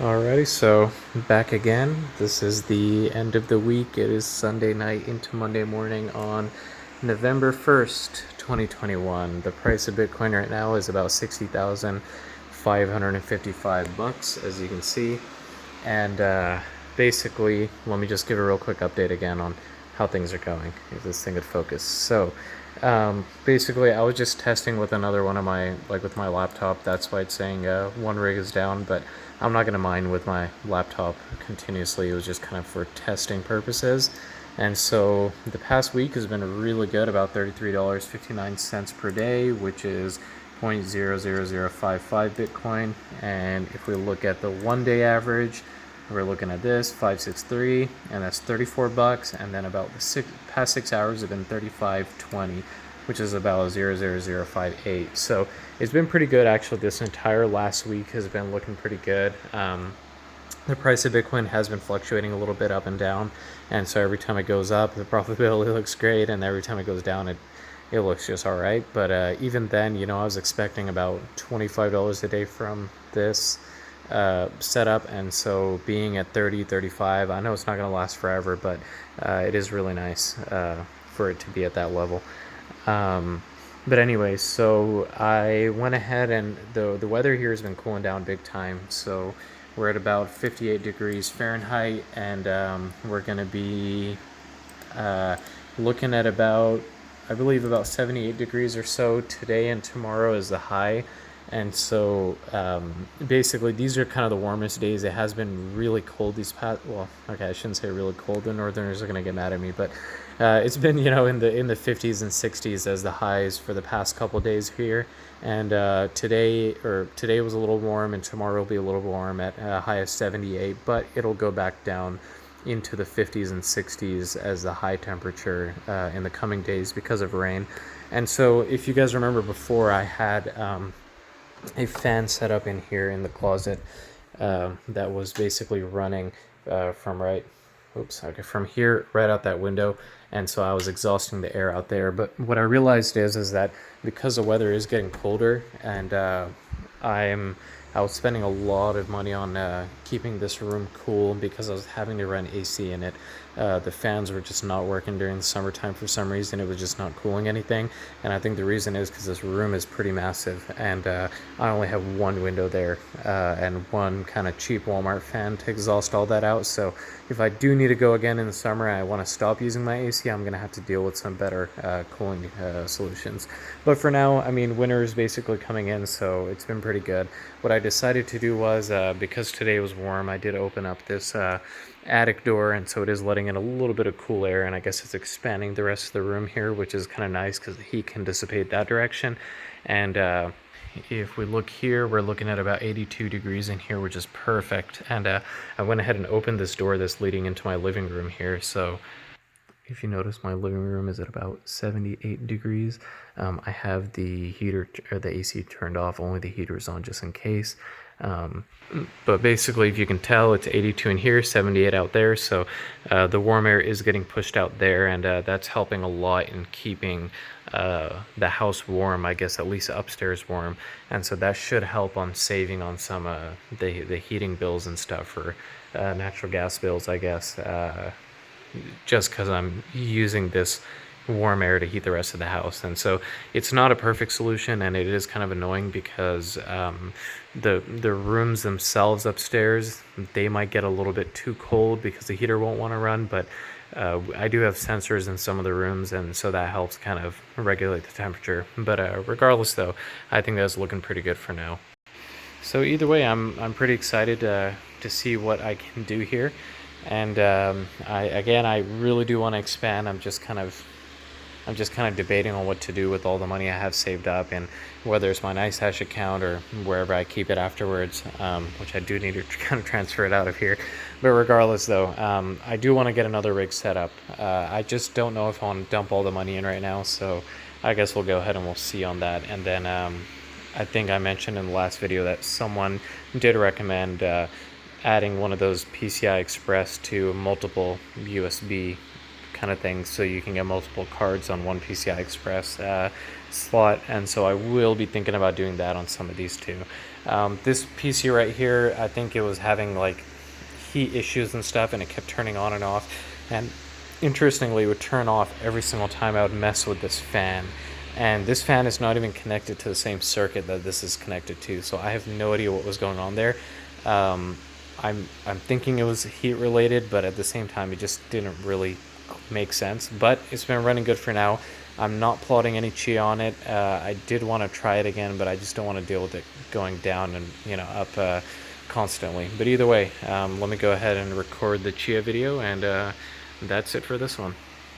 Alrighty, so back again. This is the end of the week. It is Sunday night into Monday morning on November 1st, 2021. The price of Bitcoin right now is about 60,555 bucks, as you can see. And basically, let me just give a real quick update again on how things are going, if this thing would focus. So basically, I was just testing with another one of my, with my laptop. That's why it's saying one rig is down, but I'm not going to mine with my laptop continuously. It was just kind of for testing purposes. And so the past week has been really good, about $33.59 per day, which is 0.00055 Bitcoin. And if we look at the 1 day average, we're looking at this 563, and that's 34 bucks. And then about the past 6 hours have been 35.20, which is about 0.00058. So it's been pretty good actually. This entire last week has been looking pretty good. The price of Bitcoin has been fluctuating a little bit up and down, and so every time it goes up, the profitability looks great, and every time it goes down, it looks just all right. But even then, I was expecting about $25 a day from this setup, and so being at 30, 35, I know it's not going to last forever, but it is really nice for it to be at that level. But anyway, so I went ahead, and the weather here has been cooling down big time. So we're at about 58 degrees Fahrenheit, and we're going to be looking at about, I believe, about 78 degrees or so today, and tomorrow is the high. And so basically these are kind of the warmest days. It has been really cold these past, well, okay, I shouldn't say really cold. The northerners are going to get mad at me, but it's been, in the 50s and 60s as the highs for the past couple days here. And today was a little warm, and tomorrow will be a little warm at a high of 78, but it'll go back down into the 50s and 60s as the high temperature in the coming days because of rain. And so if you guys remember before, I had a fan set up in here in the closet that was basically running from here right out that window, and so I was exhausting the air out there. But what I realized is that because the weather is getting colder, and I was spending a lot of money on keeping this room cool because I was having to run AC in it. The fans were just not working during the summertime for some reason. It was just not cooling anything. And I think the reason is because this room is pretty massive, and I only have one window there and one kind of cheap Walmart fan to exhaust all that out. So if I do need to go again in the summer and I want to stop using my AC, I'm going to have to deal with some better cooling solutions. But for now, I mean, winter is basically coming in, so it's been pretty good. What I decided to do was, because today was warm, I did open up this attic door, and so it is letting in a little bit of cool air, and I guess it's expanding the rest of the room here, which is kind of nice because the heat can dissipate that direction. And if we look here, we're looking at about 82 degrees in here, which is perfect. And I went ahead and opened this door that's leading into my living room here. So if you notice, my living room is at about 78 degrees. I have the heater or the AC turned off, only the heater is on just in case. But basically, if you can tell, it's 82 in here, 78 out there. So the warm air is getting pushed out there, and that's helping a lot in keeping the house warm, I guess, at least upstairs warm. And so that should help on saving on some the heating bills and stuff, for natural gas bills, I guess. Just because I'm using this warm air to heat the rest of the house. And so it's not a perfect solution, and it is kind of annoying because the rooms themselves upstairs, they might get a little bit too cold because the heater won't want to run. But I do have sensors in some of the rooms, and so that helps kind of regulate the temperature. But regardless, though, I think that's looking pretty good for now. So either way, I'm pretty excited to see what I can do here. And I really do want to expand. I'm just kind of debating on what to do with all the money I have saved up, and whether it's my NiceHash account or wherever I keep it afterwards, which I do need to kind of transfer it out of here. But regardless, though, I do want to get another rig set up. I just don't know if I want to dump all the money in right now, so I guess we'll go ahead and we'll see on that. And then I think I mentioned in the last video that someone did recommend adding one of those PCI Express to multiple USB kind of things, so you can get multiple cards on one PCI Express slot. And so I will be thinking about doing that on some of these too. This PC right here, I think it was having like heat issues and stuff, and it kept turning on and off. And interestingly, it would turn off every single time I would mess with this fan. And this fan is not even connected to the same circuit that this is connected to, so I have no idea what was going on there. Um, I'm thinking it was heat related, but at the same time, it just didn't really make sense. But it's been running good for now. I'm not plotting any Chia on it. I did want to try it again, but I just don't want to deal with it going down and up constantly. But either way, let me go ahead and record the Chia video, and that's it for this one.